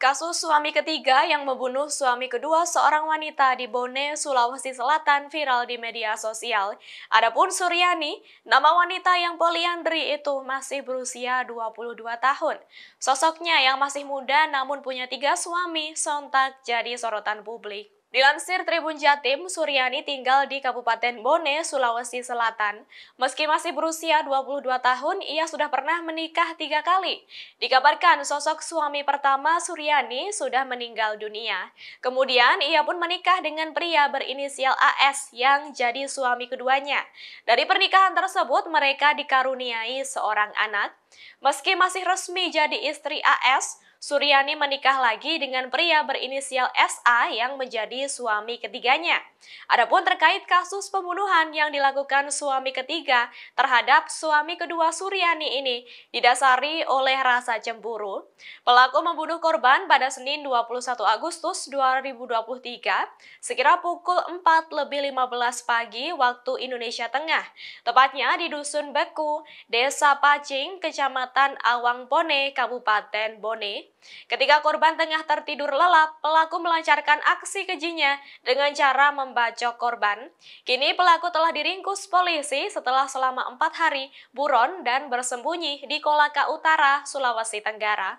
Kasus suami ketiga yang membunuh suami kedua seorang wanita di Bone, Sulawesi Selatan viral di media sosial. Adapun Suryani, nama wanita yang poliandri itu masih berusia 22 tahun. Sosoknya yang masih muda namun punya 3 suami sontak jadi sorotan publik. Dilansir Tribun Jatim, Suryani tinggal di Kabupaten Bone, Sulawesi Selatan. Meski masih berusia 22 tahun, ia sudah pernah menikah 3 kali. Dikabarkan sosok suami pertama Suryani sudah meninggal dunia. Kemudian ia pun menikah dengan pria berinisial AS yang jadi suami keduanya. Dari pernikahan tersebut mereka dikaruniai seorang anak. Meski masih resmi jadi istri AS, Suryani menikah lagi dengan pria berinisial SA yang menjadi suami ketiganya. Adapun terkait kasus pembunuhan yang dilakukan suami ketiga terhadap suami kedua Suryani ini didasari oleh rasa cemburu. Pelaku membunuh korban pada Senin 21 Agustus 2023 sekira pukul 4:15 pagi waktu Indonesia Tengah, tepatnya di Dusun Beku, Desa Pacing, Kecamatan Awang Pone, Kabupaten Bone. Ketika korban tengah tertidur lelap, pelaku melancarkan aksi kejinya dengan cara membacok korban. Kini pelaku telah diringkus polisi setelah selama 4 hari buron dan bersembunyi di Kolaka Utara, Sulawesi Tenggara.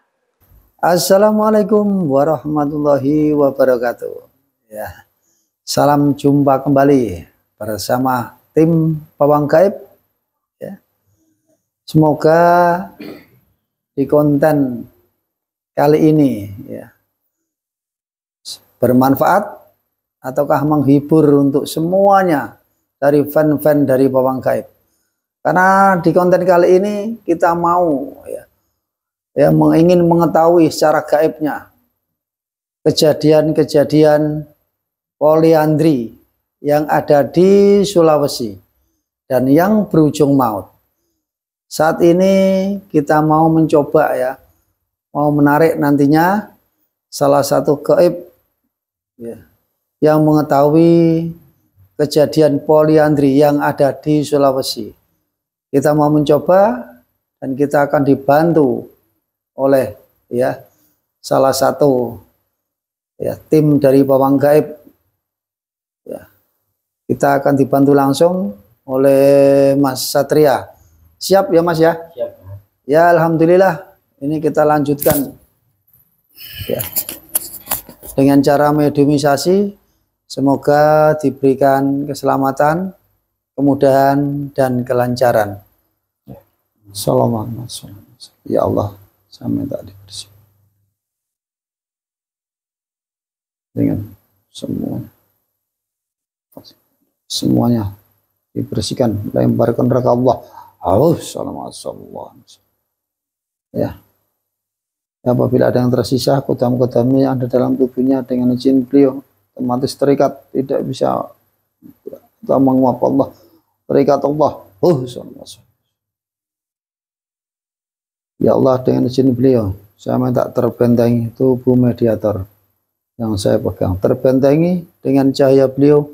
Assalamualaikum warahmatullahi wabarakatuh. Ya, salam jumpa kembali bersama tim Pawang Gaib. Ya. Semoga di konten kali ini ya bermanfaat ataukah menghibur untuk semuanya dari fan-fan dari Pawang Gaib. Karena di konten kali ini kita mau ingin mengetahui secara gaibnya kejadian-kejadian poliandri yang ada di Sulawesi dan yang berujung maut. Saat ini kita mau mencoba mau menarik nantinya salah satu gaib yang mengetahui kejadian poliandri yang ada di Sulawesi. Kita mau mencoba dan kita akan dibantu oleh salah satu tim dari Pawang Gaib. Kita akan dibantu langsung oleh Mas Satria. Siap ya Mas ya? Siap. Ya alhamdulillah. Ini kita lanjutkan dengan cara mediumisasi. Semoga diberikan keselamatan, kemudahan dan kelancaran. Assalamualaikum. Ya Allah, saya minta dibersihkan dengan semuanya dibersihkan, lemparkan neraka Allah. Assalamualaikum. Ya. Apabila ada yang tersisa kodam-kodamnya yang ada dalam tubuhnya dengan izin beliau otomatis terikat, tidak bisa kita menguap Allah, terikat Allah. Ya Allah, dengan izin beliau saya minta terbentengi tubuh mediator yang saya pegang, terbentengi dengan cahaya beliau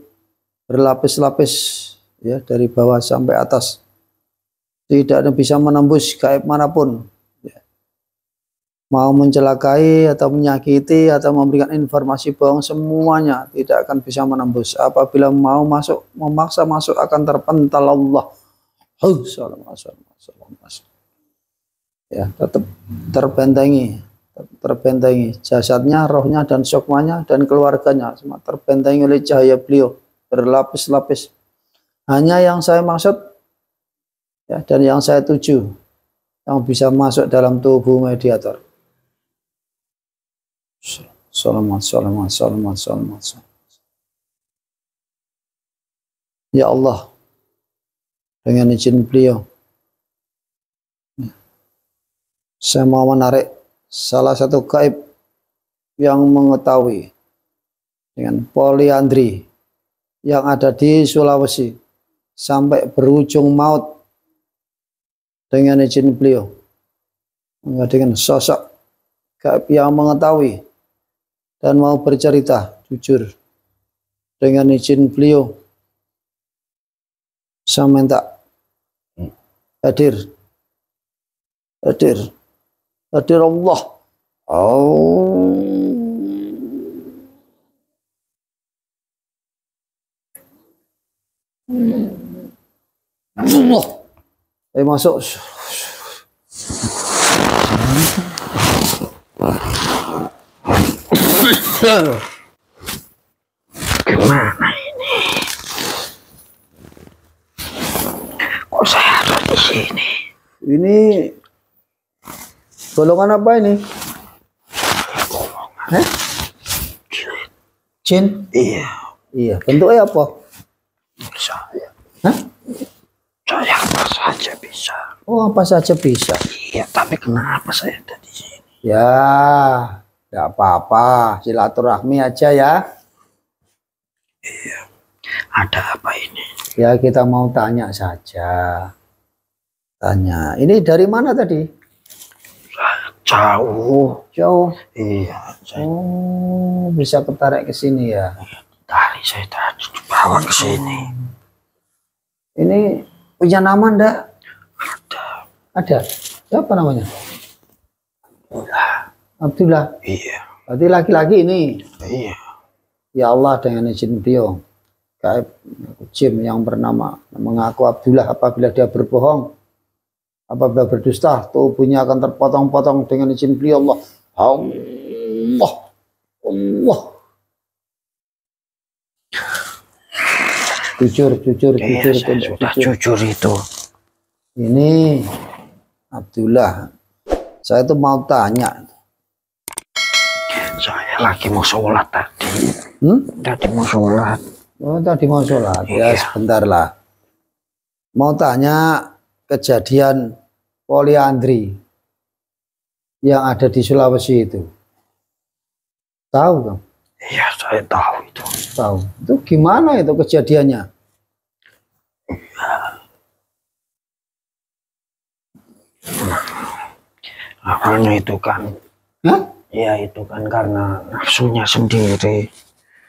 berlapis-lapis dari bawah sampai atas, tidak ada bisa menembus gaib manapun. Mau mencelakai atau menyakiti atau memberikan informasi bohong, semuanya tidak akan bisa menembus. Apabila mau masuk, memaksa masuk, akan terpental Allah. Ya, tetap terbentengi jasadnya, rohnya dan sukmanya dan keluarganya semua terbentengi oleh cahaya beliau berlapis-lapis. Hanya yang saya maksud dan yang saya tuju yang bisa masuk dalam tubuh mediator. Salamat. Ya Allah, dengan izin beliau saya mau menarik salah satu gaib yang mengetahui dengan poliandri yang ada di Sulawesi sampai berujung maut dengan izin beliau, dengan sosok gaib yang mengetahui dan mau bercerita jujur dengan izin beliau. Saya minta hadir Allah Oh. Allah. Masuk. Gimana ini? Kok saya ada di sini? Ini golongan apa ini? Golongan Jin? Iya. Iya. Bentuknya apa? Saya. Hah? Saya apa saja bisa. Oh, apa saja bisa. Iya, tapi kenapa saya ada di sini? Ya, tidak apa-apa. Silaturahmi aja ya. Iya. Ada apa ini? Ya, kita mau tanya saja. Tanya. Ini dari mana tadi? Jauh. Jauh. Iya. Oh, bisa ketarik ke sini ya. Tadi saya tadi dibawa ke sini. Ini punya nama ndak? Ada. Ada. Siapa namanya? Abdullah. Abdullah. Iya. Berarti laki-laki ini. Iya. Ya Allah, dengan izin beliau, gaib jin yang bernama mengaku Abdullah, apabila dia berbohong, apabila berdusta, tubuhnya akan terpotong-potong dengan izin beliau. Allah. Allah. Allah. Jujur. Iya, saya sudah jujur itu. Ini Abdullah, saya tuh mau tanya. Saya lagi mau sholat tadi. Tadi mau sholat. Oh, tadi mau sholat. Iya. Ya, sebentar lah. Mau tanya kejadian poliandri yang ada di Sulawesi itu. Tahu kan? Iya, saya tahu itu. Tahu. Itu gimana itu kejadiannya? Awalnya itu kan, ya itu kan karena nafsunya sendiri.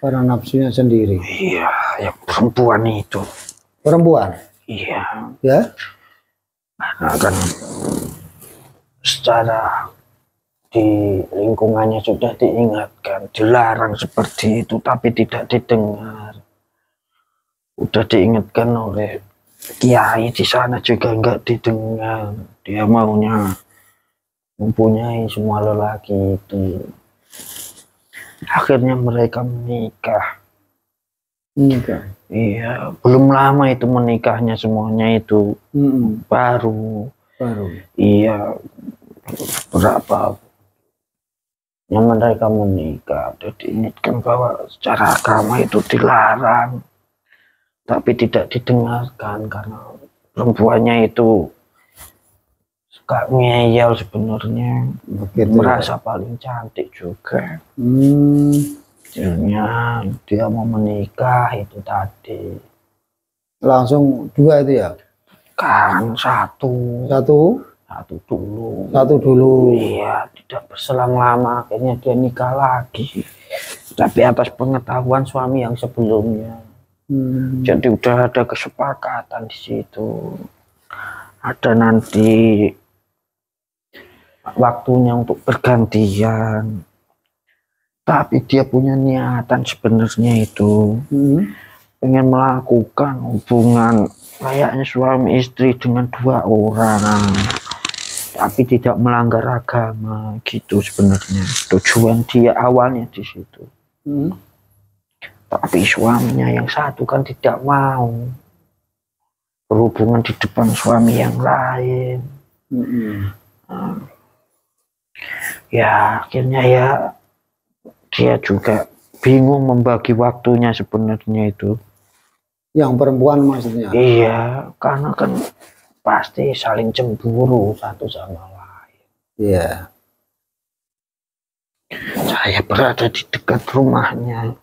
Karena nafsunya sendiri. Iya, yang perempuan itu. Perempuan? Iya. Ya? Karena kan secara di lingkungannya sudah diingatkan, dilarang seperti itu, tapi tidak didengar. Udah diingatkan oleh kiai di sana juga nggak didengar. Dia maunya mempunyai semua lelaki itu. Akhirnya mereka menikah. Menikah? Iya, belum lama itu menikahnya semuanya itu. Baru. Iya, berapa yang mereka menikah. Jadi diingatkan bahwa secara agama itu dilarang, tapi tidak didengarkan karena perempuannya itu suka ngeyel sebenarnya. Begitu, merasa paling cantik juga. Akhirnya dia mau menikah itu tadi. Langsung dua itu ya? Kan satu dulu. Iya, tidak berselang lama akhirnya dia nikah lagi. Tapi atas pengetahuan suami yang sebelumnya. Jadi udah ada kesepakatan di situ. Ada nanti waktunya untuk bergantian. Tapi dia punya niatan sebenarnya itu pengen melakukan hubungan layaknya suami istri dengan dua orang, tapi tidak melanggar agama gitu sebenarnya. Tujuan dia awalnya di situ. Tapi suaminya yang satu kan tidak mau berhubungan di depan suami yang lain. Ya akhirnya ya dia juga bingung membagi waktunya sebenarnya itu. Yang perempuan maksudnya? Iya, karena kan pasti saling cemburu satu sama lain. Iya. Saya berada di dekat rumahnya.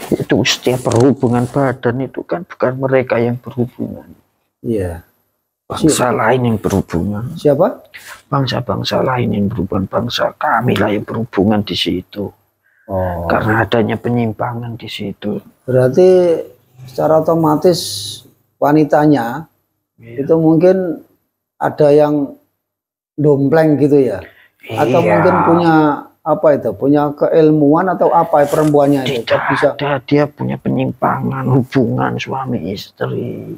Itu setiap perhubungan badan itu kan bukan mereka yang berhubungan. Iya. Bangsa lain yang berhubungan. Siapa? Bangsa-bangsa lain yang berhubungan. Bangsa kami lah yang berhubungan di situ. Oh. Karena adanya penyimpangan di situ. Berarti secara otomatis wanitanya itu mungkin ada yang dompleng gitu ya? Atau Iya. mungkin punya apa itu? Punya keilmuan atau apa perempuannya itu? Tidak Kok bisa? ada, dia punya penyimpangan hubungan suami istri.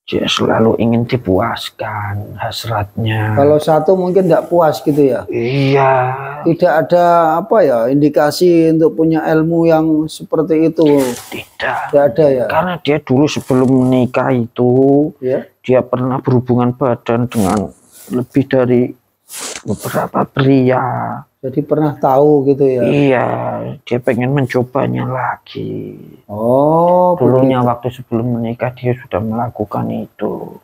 Dia selalu ingin dipuaskan hasratnya. Kalau satu mungkin tidak puas gitu ya. Iya, Tidak ada apa ya indikasi untuk punya ilmu yang seperti itu. tidak. Tidak ada ya. Karena dia dulu sebelum menikah itu, Ya. dia pernah berhubungan badan dengan lebih dari beberapa pria. Jadi pernah tahu gitu ya. Iya, dia pengen mencobanya lagi. Oh, Dulunya waktu sebelum menikah dia sudah melakukan itu.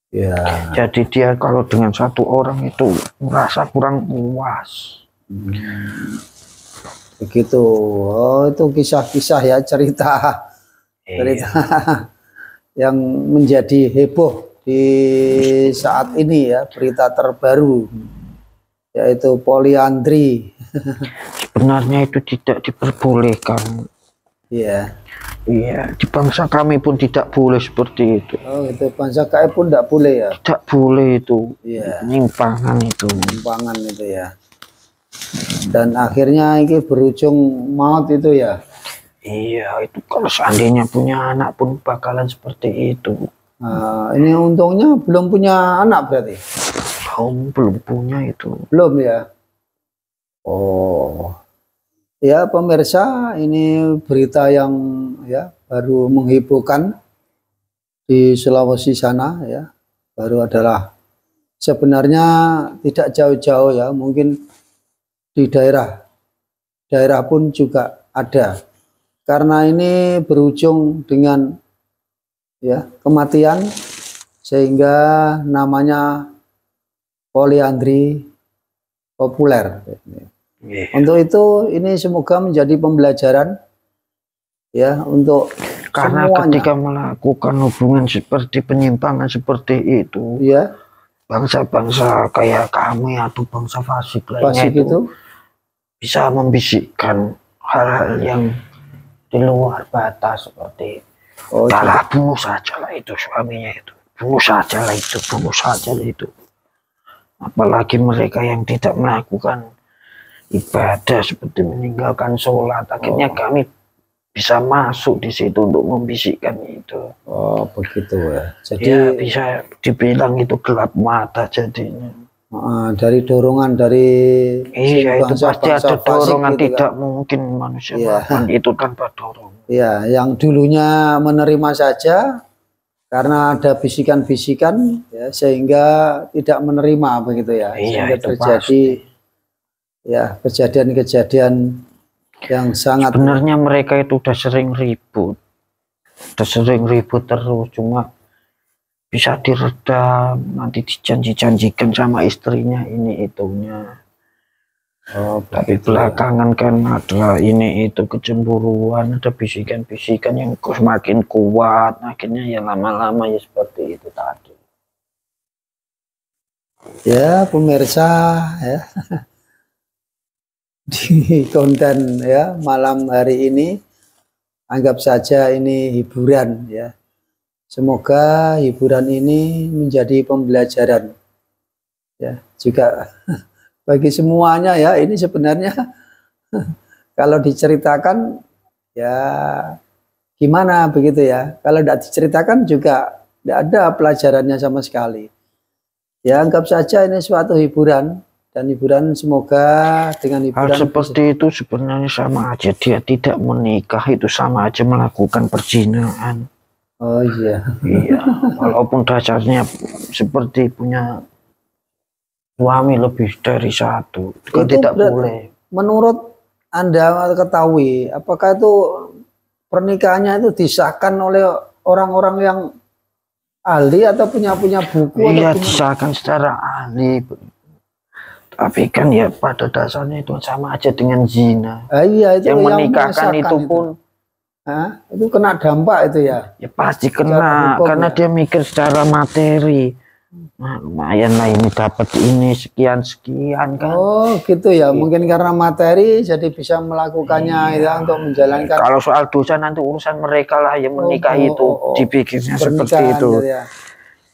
ya. Jadi dia kalau dengan satu orang itu merasa kurang puas. Begitu. Oh, itu kisah-kisah ya, cerita Iya. yang menjadi heboh di saat ini ya, berita terbaru yaitu poliandri. Sebenarnya itu tidak diperbolehkan. Ya. Iya, di bangsa kami pun tidak boleh seperti itu. Oh, itu bangsa KE pun tidak boleh ya. Tidak boleh itu. Iya. Penyimpangan itu. Timpangan itu ya. Dan akhirnya ini berujung maut itu ya. Iya, itu kalau seandainya punya anak pun bakalan seperti itu. Nah, ini untungnya belum punya anak berarti. Belum punya itu. Belum ya. Oh. Ya pemirsa, ini berita yang ya baru menghebohkan di Sulawesi sana ya. Baru adalah sebenarnya tidak jauh-jauh ya, mungkin di daerah pun juga ada. Karena ini berujung dengan ya kematian sehingga namanya poliandri populer. Iya. Untuk itu ini semoga menjadi pembelajaran ya untuk Karena semuanya. ketika melakukan hubungan seperti penyimpangan seperti itu, Ya, bangsa-bangsa kayak kami atau bangsa fasik lainnya fasik itu itu bisa membisikkan hal-hal yang di luar batas seperti oh, "Yalah, bunuh sajalah itu suaminya itu, bunuh sajalah itu, bunuh sajalah itu." Apalagi mereka yang tidak melakukan ibadah seperti meninggalkan sholat, akhirnya kami bisa masuk di situ untuk membisikkan itu. oh begitu ya. Jadi Ya bisa dibilang itu gelap mata jadinya. dari dorongan dari Iya, itu pasti ada fasik dorongan, gitu tidak kan. mungkin manusia Iya. melakukan itu tanpa dorongan. Ya, yang dulunya menerima saja karena ada bisikan-bisikan ya, sehingga tidak menerima begitu ya. Iya, Sehingga itu terjadi ya kejadian-kejadian yang sangat Sebenarnya mereka itu udah sering ribut terus, cuma bisa diredam, nanti dijanji-janjikan sama istrinya ini itunya. Tapi belakangan kan ada ini itu kecemburuan, ada bisikan-bisikan yang semakin kuat, akhirnya ya lama-lama ya seperti itu tadi. ya pemirsa ya di konten ya malam hari ini anggap saja ini hiburan ya. Semoga hiburan ini menjadi pembelajaran ya juga bagi semuanya ya. Ini sebenarnya kalau diceritakan ya gimana begitu ya. Kalau tidak diceritakan juga tidak ada pelajarannya sama sekali. Ya anggap saja ini suatu hiburan. Dan hiburan semoga dengan hiburan Hal seperti itu sebenarnya sama aja, dia tidak menikah itu sama aja melakukan perzinahan. Oh iya. Iya, walaupun dasarnya seperti punya suami lebih dari satu, itu kan Itu tidak berat. boleh. Menurut Anda ketahui, apakah itu pernikahannya itu disahkan oleh orang-orang yang ahli atau punya buku? Iya, atau gimana? disahkan secara ahli. Tapi kan ya pada dasarnya itu sama aja dengan zina. Iya, itu Yang menikahkan mengesahkan itu pun Hah? Itu kena dampak itu ya. ya pasti Secara kena, hukum karena ya. dia mikir secara materi. Nah, lumayan lah ini dapat ini sekian kan. Oh gitu ya, mungkin karena materi jadi bisa melakukannya ya untuk menjalankan Kalau soal dosa nanti urusan mereka lah yang menikah itu dibikinnya seperti pernikahan itu. gitu ya.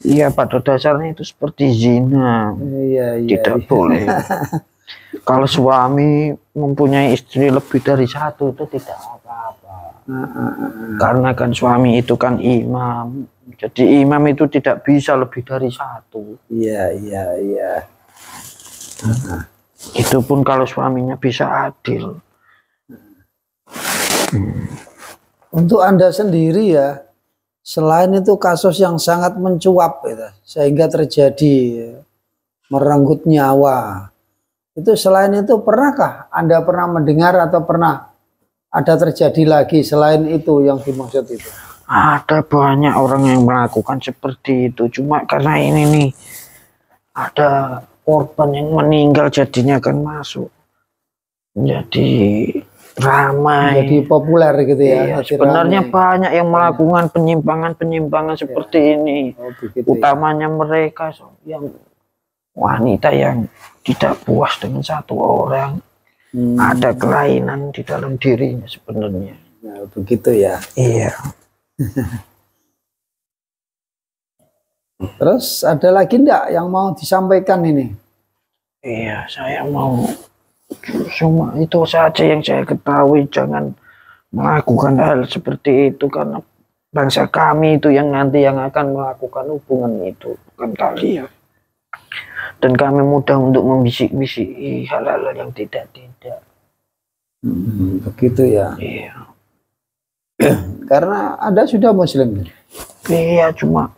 Iya, pada dasarnya itu seperti zina. Iya, iya. Tidak Iya. boleh. Kalau suami mempunyai istri lebih dari satu itu tidak apa-apa. Karena kan suami itu kan imam. Jadi imam itu tidak bisa lebih dari satu. Iya, iya, iya. Itu pun kalau suaminya bisa adil. Untuk Anda sendiri ya, selain itu kasus yang sangat mencuap gitu, sehingga terjadi merenggut nyawa. Itu selain itu pernahkah Anda pernah mendengar atau pernah ada terjadi lagi selain itu yang dimaksud itu? Ada banyak orang yang melakukan seperti itu. Cuma karena ini nih ada korban yang meninggal jadinya kan masuk. Jadi ramai. Jadi populer gitu ya. Iya, jadi sebenarnya ramai. banyak yang melakukan penyimpangan-penyimpangan seperti ini. Oh, begitu ya. Utamanya mereka yang wanita yang tidak puas dengan satu orang. Ada kelainan di dalam dirinya sebenarnya. Nah, begitu ya. Iya. Terus ada lagi enggak yang mau disampaikan ini? Iya, saya mau cuma itu saja yang saya ketahui. Jangan melakukan hal seperti itu karena bangsa kami itu yang nanti yang akan melakukan hubungan itu, bukan kalian. Dan kami mudah untuk membisik-bisiki hal-hal yang tidak-tidak. Begitu ya. Iya. Karena Anda sudah muslim. Iya, cuma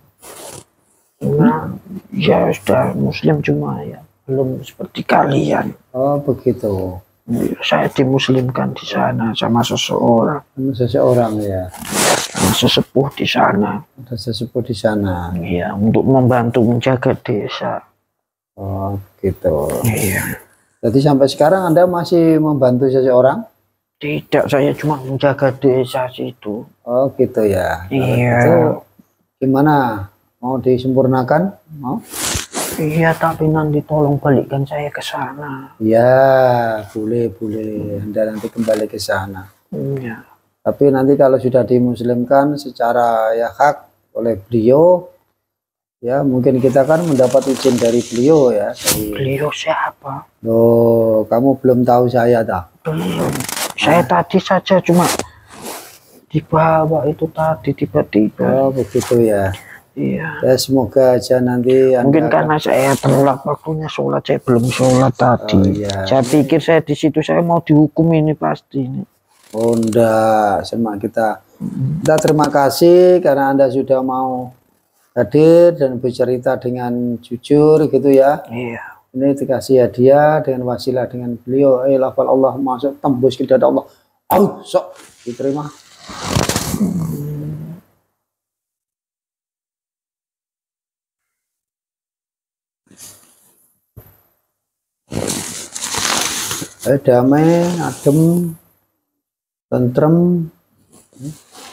ya sudah muslim cuma ya belum seperti kalian. Oh, begitu. Saya dimuslimkan di sana sama seseorang. Seseorang ya. Sama sesepuh di sana. Ada sesepuh di sana. Iya, untuk membantu menjaga desa. Oh, gitu. Iya. Jadi sampai sekarang Anda masih membantu seseorang? Tidak, saya cuma menjaga desa situ. Oh, gitu ya. Iya. Itu gimana? Mau disempurnakan? Mau? Iya, tapi nanti tolong balikkan saya ke sana. Ya, boleh, boleh. Anda nanti kembali ke sana. Iya. Tapi nanti kalau sudah dimuslimkan secara ya hak oleh beliau, ya mungkin kita kan mendapat izin dari beliau ya. Beliau siapa? Loh, kamu belum tahu saya tak? Belum. Saya tadi saja cuma dibawa itu tadi tiba-tiba. Oh, begitu ya. Iya. Ya semoga aja nanti Mungkin karena saya telat waktunya sholat, saya belum sholat tadi. Oh, iya. Saya pikir saya di situ saya mau dihukum ini pasti. Oh enggak, sama kita terima kasih karena Anda sudah mau hadir dan bercerita dengan jujur gitu ya. Iya. Ini dikasih hadiah dengan wasilah dengan beliau. Lafal Allah masuk tembus ke dada Allah. Sok diterima. Damai, adem, tentrem,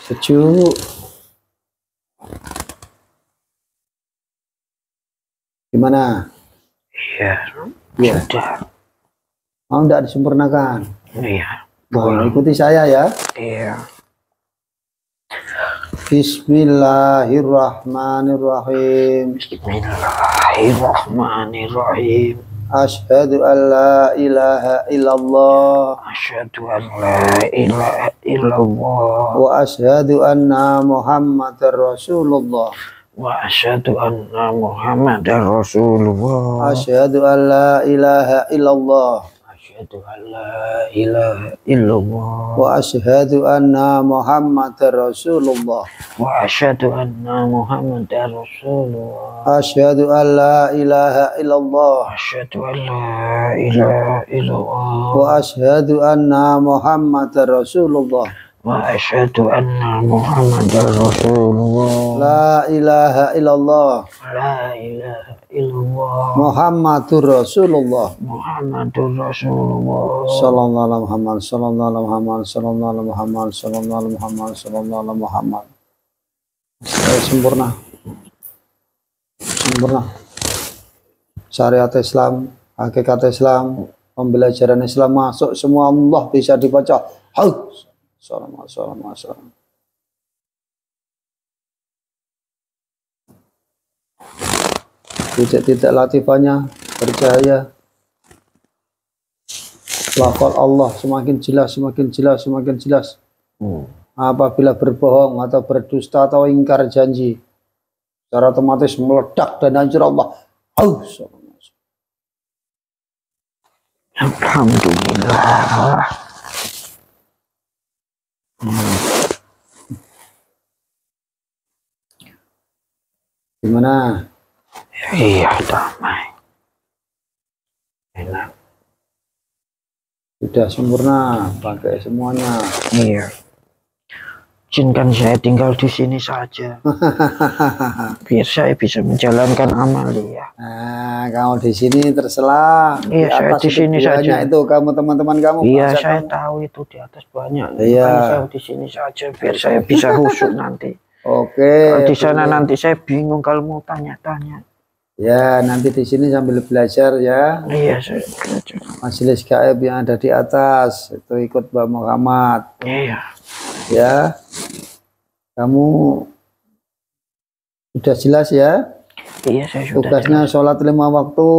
sejuk. Gimana? Iya. Ya. Sudah. Mau enggak disempurnakan? Iya. Boleh. Ikuti saya ya. Iya. Bismillahirrahmanirrahim. Bismillahirrahmanirrahim. Asyhadu an la ilaha illallah Asyhadu an la ilaha illallah wa asyhadu anna Muhammadar Rasulullah. wa asyhadu anna Muhammadar Rasulullah. Asyhadu an la ilaha illallah Asyhadu an la ilaha illallah wa asyhadu anna Muhammadar Rasulullah. wa asyhadu anna Muhammadar Rasulullah. Asyhadu an la ilaha illallah Asyhadu an la ilaha illallah wa asyhadu anna Muhammadar Rasulullah. wa asyhadu anna Muhammadar Rasulullah. La ilaha illallah La ilaha illallah Muhammadur Rasulullah. Muhammadur Rasulullah. Sallallahu alaihi Muhammad, sallallahu alaihi Muhammad, sallallahu alaihi Muhammad, sallallahu alaihi Muhammad, sallallahu alaihi Muhammad. Sempurna. Sempurna. Syariat Islam, hakikat Islam, pembelajaran Islam masuk semua Allah bisa dibaca. Salam. titik-titik latifahnya bercahaya. Lafal Allah semakin jelas, semakin jelas, semakin jelas. Apabila berbohong atau berdusta atau ingkar janji, secara otomatis meledak dan hancur Allah. Alhamdulillah. Gimana? Iya, damai. Enak. Sudah sempurna, pakai semuanya. Iya. Izinkan saya tinggal di sini saja. Biar saya bisa menjalankan amalia. Nah, kamu di sini terselah. Iya, saya di sini saja. Itu kamu teman-teman kamu. Iya, saya tahu itu di atas banyak. Iya. Saya di sini saja biar saya bisa khusyuk nanti. Oke. Kalau di sana nanti saya bingung kalau mau tanya-tanya. Ya, nanti di sini sambil belajar ya. Iya, saya belajar. Majelis gaib yang ada di atas itu ikut Mbak Muhammad. Iya. Ya. Kamu sudah jelas ya? Iya, saya sudah. Tugasnya sholat 5 waktu.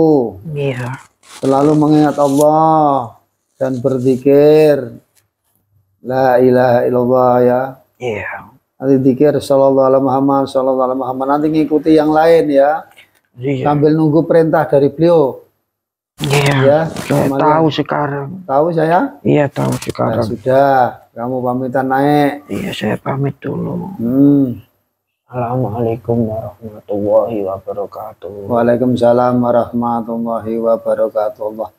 Iya. Selalu mengingat Allah dan berzikir. La ilaha illallah ya. Iya. Nanti zikir sallallahu alaihi Muhammad, sallallahu alaihi Muhammad. Nanti ngikuti yang lain ya. Iya. Sambil nunggu perintah dari beliau. Iya. Ya, Saya tahu sekarang. tahu saya? Iya, tahu Ya, sekarang. sudah, kamu pamitan naik. Iya, saya pamit dulu. Assalamualaikum warahmatullahi wabarakatuh. Waalaikumsalam warahmatullahi wabarakatuh. Allah.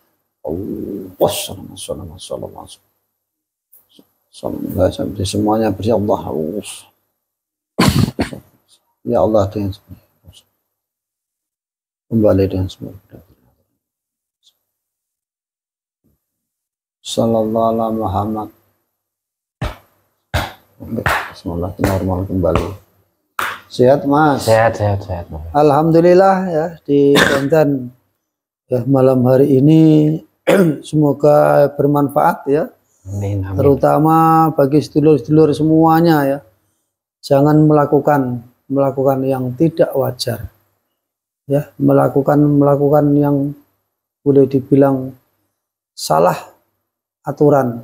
Sampai semuanya bersih Allah. Ya Allah dengan kembali dengan semua. Sallallahu alaihi Muhammad. Semoga normal kembali. Sehat Mas? Sehat. Mas. Alhamdulillah ya di konten ya, malam hari ini semoga bermanfaat ya. Amin. Terutama bagi sedulur-sedulur semuanya ya. Jangan melakukan yang tidak wajar. Ya, melakukan yang boleh dibilang salah aturan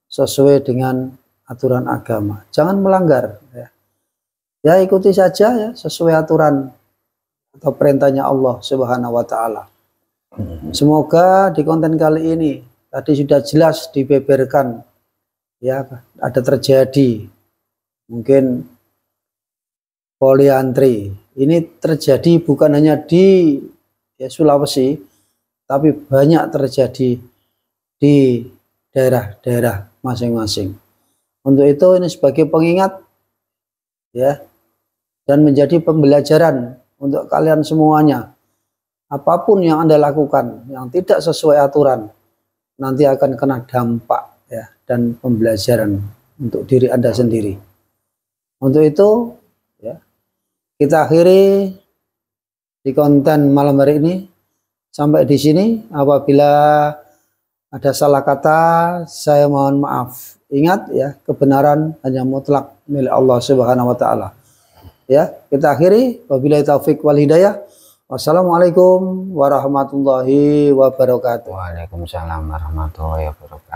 sesuai dengan aturan agama. Jangan melanggar ya. Ya ikuti saja ya sesuai aturan atau perintahnya Allah Subhanahu wa taala. Semoga di konten kali ini tadi sudah jelas dibeberkan ya, ada terjadi mungkin poliantri. Ini terjadi bukan hanya di ya, Sulawesi, tapi banyak terjadi di daerah-daerah masing-masing. Untuk itu ini sebagai pengingat ya, dan menjadi pembelajaran untuk kalian semuanya. Apapun yang Anda lakukan yang tidak sesuai aturan nanti akan kena dampak ya, dan pembelajaran untuk diri Anda sendiri. Untuk itu ya, kita akhiri di konten malam hari ini sampai di sini. Apabila ada salah kata saya mohon maaf. Ingat ya, kebenaran hanya mutlak milik Allah Subhanahu wa taala. Ya, kita akhiri wabillahi taufik wal hidayah. Wassalamualaikum warahmatullahi wabarakatuh. Waalaikumsalam warahmatullahi wabarakatuh.